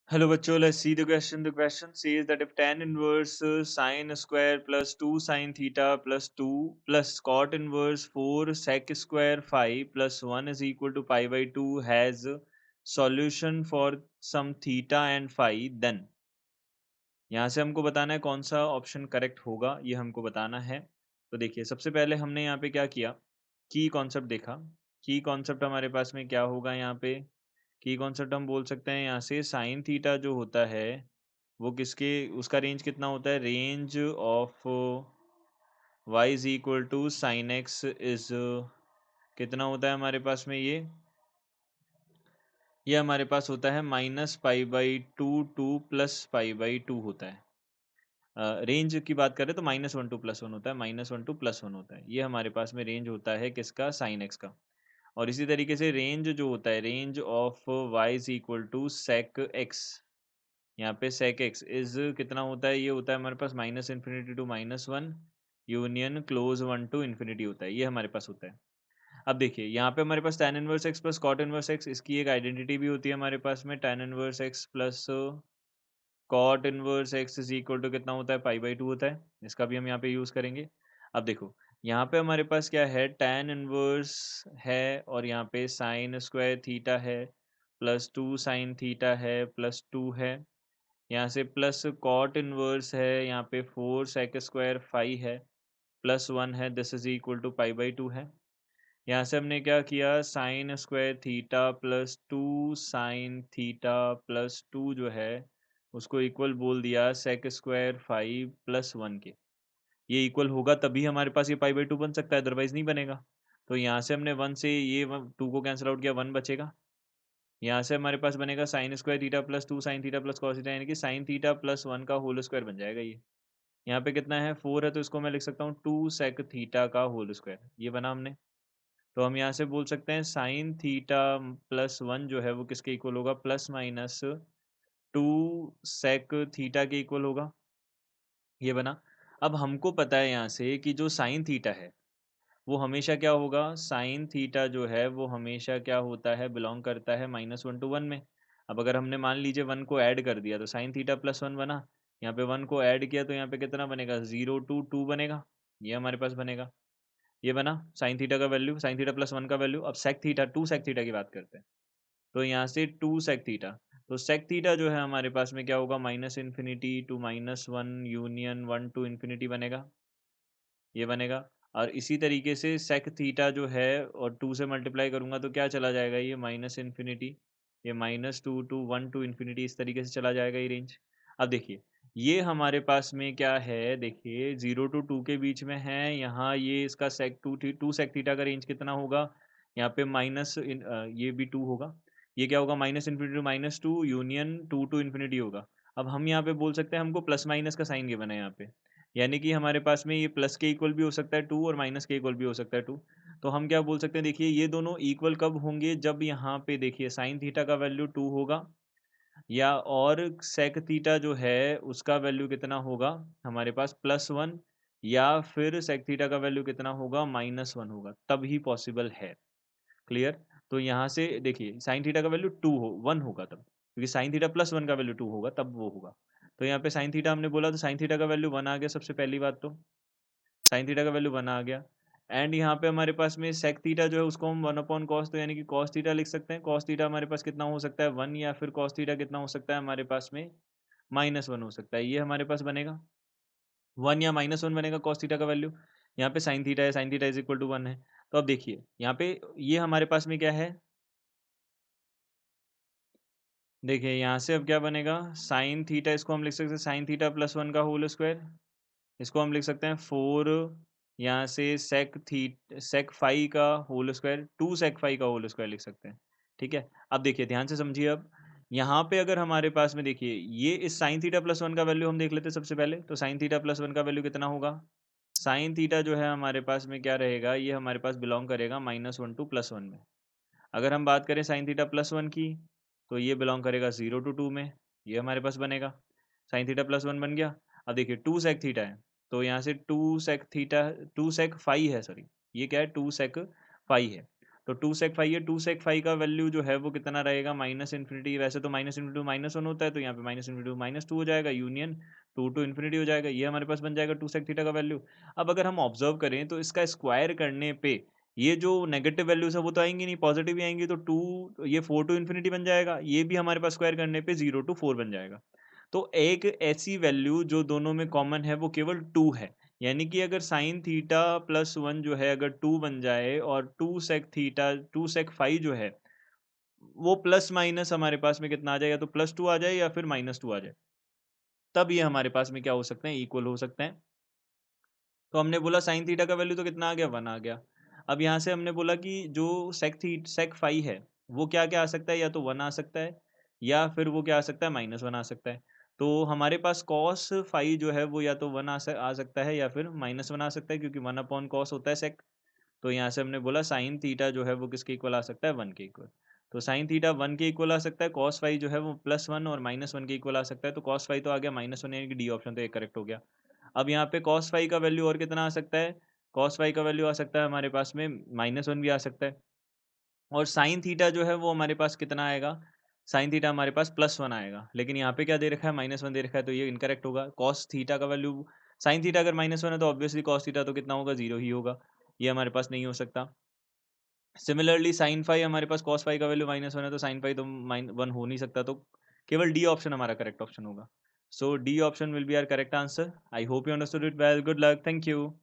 Hello बच्चों, let's see the question. The question says that if tan inverse sine square plus 2 sin theta plus 2 plus cot inverse 4 sec square phi plus 1 is equal to pi by 2 has solution for some theta and phi, then यहाँ से हमको बताना है कौन सा option correct होगा, ये हमको बताना है। तो देखिए, सबसे पहले हमने यहाँ पे क्या किया, की कॉन्सेप्ट देखा। की कॉन्सेप्ट हमारे पास में क्या होगा, यहाँ पे की कॉन्सेप्ट हम बोल सकते हैं यहाँ से साइन थीटा जो होता है वो किसके, उसका रेंज कितना होता है, range of y is equal to sine x इज कितना होता है हमारे पास में, ये हमारे पास होता है -π/2 प्लस π/2 होता है। रेंज की बात करें तो -1 टू +1 होता है, -1 टू +1 होता है, ये हमारे पास में रेंज होता है किसका, साइन एक्स का। और इसी तरीके से रेंज जो होता है, range of y is equal to sec x, यहाँ पे सेक एक्स इज कितना होता है, ये होता है हमारे पास -∞ to -1 union close 1 to infinity होता है, ये हमारे पास होता है। अब देखिए, यहाँ पे हमारे पास tan inverse x plus cot inverse x, इसकी एक आइडेंटिटी भी होती है हमारे पास में, tan inverse x plus cot inverse x is equal to कितना होता है, π/2 होता है। इसका भी हम यहाँ पे यूज़ करेंगे। अब देखो, यहाँ पे हमारे पास क्या है, tan इनवर्स है और यहाँ पे साइन स्क्वायर थीटा है प्लस 2 साइन थीटा है प्लस 2 है, यहाँ से प्लस कॉट इनवर्स है, यहाँ पे 4 सेक स्क्वायर फाई है प्लस 1 है, दिस इज इक्वल टू π/2 है। यहाँ से हमने क्या किया, sine square theta plus 2 sine theta plus 2 जो है उसको इक्वल बोल दिया सेक स्क्वायर फाइव प्लस 1 के। ये इक्वल होगा तभी हमारे पास ये π/2 बन सकता है, अदरवाइज नहीं बनेगा। तो यहाँ से हमने 1 से ये 2 को कैंसिल आउट किया, 1 बचेगा। यहाँ से हमारे पास बनेगा sine square theta plus 2 sine theta plus cos theta, यानी कि साइन थीटा प्लस 1 का होल स्क्वायर बन जाएगा ये। यहाँ पे कितना है, 4 है, तो इसको मैं लिख सकता हूँ 2 सेक थीटा का होल स्क्वायर, ये बना हमने। तो हम यहाँ से बोल सकते हैं साइन थीटा प्लस 1 जो है वो किसके इक्वल होगा, प्लस माइनस 2 सेक थीटा के इक्वल होगा, ये बना। अब हमको पता है यहाँ से कि जो साइन थीटा है वो हमेशा क्या होगा, साइन थीटा जो है वो हमेशा क्या होता है, बिलोंग करता है -1 टू 1 में। अब अगर हमने मान लीजिए 1 को ऐड कर दिया तो साइन थीटा प्लस 1 बना, यहाँ पे 1 को ऐड किया तो यहाँ पे कितना बनेगा, 0 टू 2 बनेगा, ये हमारे पास बनेगा, ये बना साइन थीटा का वैल्यू, साइन थीटा प्लस 1 का वैल्यू। अब सेक थीटा, 2 सेक थीटा की बात करते हैं, तो यहाँ से 2 सेक थीटा, तो सेक थीटा जो है हमारे पास में क्या होगा, -∞ टू -1 यूनियन 1 टू इन्फिनिटी बनेगा, ये बनेगा। और इसी तरीके से सेक थीटा जो है और 2 से मल्टीप्लाई करूँगा तो क्या चला जाएगा, ये -∞, ये -2 टू 1 टू इन्फिनिटी, इस तरीके से चला जाएगा ये रेंज। अब देखिए, ये हमारे पास में क्या है, देखिए 0 टू 2 के बीच में है, यहाँ ये इसका सेक 2 सेक थीटा का रेंज कितना होगा, यहाँ पे ये भी 2 होगा, ये क्या होगा, -∞ टू -2 यूनियन 2 टू इन्फिनिटी होगा। अब हम यहाँ पे बोल सकते हैं, हमको प्लस माइनस का साइन गिवन है यहाँ पे, यानी कि हमारे पास में ये प्लस के इक्वल भी हो सकता है 2 और माइनस के इक्वल भी हो सकता है 2। तो हम क्या बोल सकते हैं, देखिए ये दोनों इक्वल कब होंगे, जब यहाँ पे देखिए साइन थीटा का वैल्यू 2 होगा, या और सेक थीटा जो है उसका वैल्यू कितना होगा हमारे पास, +1, या फिर सेक थीटा का वैल्यू कितना होगा, -1 होगा, तब ही पॉसिबल है। क्लियर? तो यहाँ से देखिए साइन थीटा का वैल्यू 1 होगा तब, क्योंकि साइन थीटा प्लस 1 का वैल्यू 2 होगा तब वो होगा। तो यहाँ पे साइन थीटा हमने बोला तो साइन थीटा का वैल्यू 1 आ गया, सबसे पहली बात तो साइन थीटा का वैल्यू 1 आ गया। एंड यहाँ पे हमारे पास में सेक थीटा जो है उसको हम 1/cos, तो यानी कि cos थीटा लिख सकते हैं। cos थीटा हमारे पास कितना हो सकता है, 1, या फिर cos थीटा कितना हो सकता है हमारे पास में, -1 हो सकता है, ये हमारे पास बनेगा 1 या -1 बनेगा cos थीटा का वैल्यू। यहाँ पे साइन थीटा है, sine theta is equal to 1 है। तो अब देखिए यहाँ पे ये हमारे पास में क्या है, देखिए यहाँ से अब क्या बनेगा, साइन थीटा इसको हम लिख सकते हैं साइन थीटा प्लस 1 का होल स्क्वायर, इसको हम लिख सकते हैं 4, यहाँ से सेक फाई का होल स्क्वायर, 2 सेक फाई का होल स्क्वायर लिख सकते हैं। ठीक है, अब देखिए ध्यान से समझिए, अब यहाँ पे अगर हमारे पास में देखिए ये इस साइन थीटा प्लस 1 का वैल्यू हम देख लेते हैं सबसे पहले, तो साइन थीटा प्लस 1 का वैल्यू कितना होगा, साइन थीटा जो है हमारे पास में क्या रहेगा, ये हमारे पास बिलोंग करेगा -1 टू +1 में। अगर हम बात करें साइन थीटा प्लस 1 की, तो ये बिलोंग करेगा 0 टू 2 में, ये हमारे पास बनेगा, साइन थीटा प्लस 1 बन गया। अब देखिए 2 सेक थीटा है, तो यहाँ से 2 सेक फाई है, सॉरी ये क्या है, 2 सेक फाई है, तो 2 sec phi है, 2 sec phi का वैल्यू जो है वो कितना रहेगा माइनस इन्फिनिटी, वैसे तो माइनस इन्फिनिटी माइनस वन होता है, तो यहाँ पे माइनस इन्फिनिटी माइनस टू हो जाएगा, यूनियन टू टू इन्फिनिटी हो जाएगा, ये हमारे पास बन जाएगा 2 sec थीटा का वैल्यू। अब अगर हम ऑब्जर्व करें तो इसका स्क्वायर करने पे ये जो नेगेटिव वैल्यूज है वो तो आएंगी नहीं, पॉजिटिव ही आएंगी, तो टू ये 4 टू इन्फिनिटी बन जाएगा, ये भी हमारे पास स्क्वायर करने पे 0 टू 4 बन जाएगा। तो एक ऐसी वैल्यू जो दोनों में कॉमन है वो केवल 2 है, यानी कि अगर साइन थीटा प्लस वन जो है अगर 2 बन जाए और 2 सेक थीटा 2 सेक फाइव जो है वो प्लस माइनस हमारे पास में कितना आ जाए, या तो प्लस टू आ जाए या फिर माइनस टू आ जाए, तब ये हमारे पास में क्या हो सकते हैं, इक्वल हो सकते हैं। तो हमने बोला साइन थीटा का वैल्यू तो कितना आ गया, 1 आ गया। अब यहाँ से हमने बोला कि जो सेक फाइव है वो क्या क्या आ सकता है, या तो 1 आ सकता है या फिर वो क्या आ सकता है, -1 आ सकता है। तो हमारे पास कॉस फाइव जो है वो या तो 1 आ सकता है या फिर -1 आ सकता है, क्योंकि 1 अपॉन कॉस होता है सेक। तो यहाँ से हमने बोला साइन थीटा जो है वो किसके इक्वल आ सकता है, 1 के इक्वल। तो साइन थीटा 1 के इक्वल आ सकता है, कॉस फाइव जो है वो +1 और -1 के इक्वल आ सकता है। तो कॉस फाइव तो आ गया -1, यानी कि डी ऑप्शन तो ये करेक्ट हो गया। अब यहाँ पे कॉस फाई का वैल्यू और कितना आ सकता है, कॉस फाई का वैल्यू आ सकता है हमारे पास में -1 भी आ सकता है, और साइन थीटा जो है वो हमारे पास कितना आएगा, साइन थीटा हमारे पास +1 आएगा, लेकिन यहाँ पे क्या दे रखा है, -1 दे रखा है, तो ये इनकरेक्ट होगा। कॉस थीटा का वैल्यू, साइन थीटा अगर -1 है तो ऑब्वियसली कॉस थीटा तो कितना होगा, 0 ही होगा, ये हमारे पास नहीं हो सकता। सिमिलरली साइन फाई हमारे पास कॉस फाई का वैल्यू -1 है, तो साइन फाई तो -1 हो नहीं सकता, तो केवल डी ऑप्शन हमारा करेक्ट ऑप्शन होगा। So D option will be our correct answer. I hope you understood it well, good luck, thank you.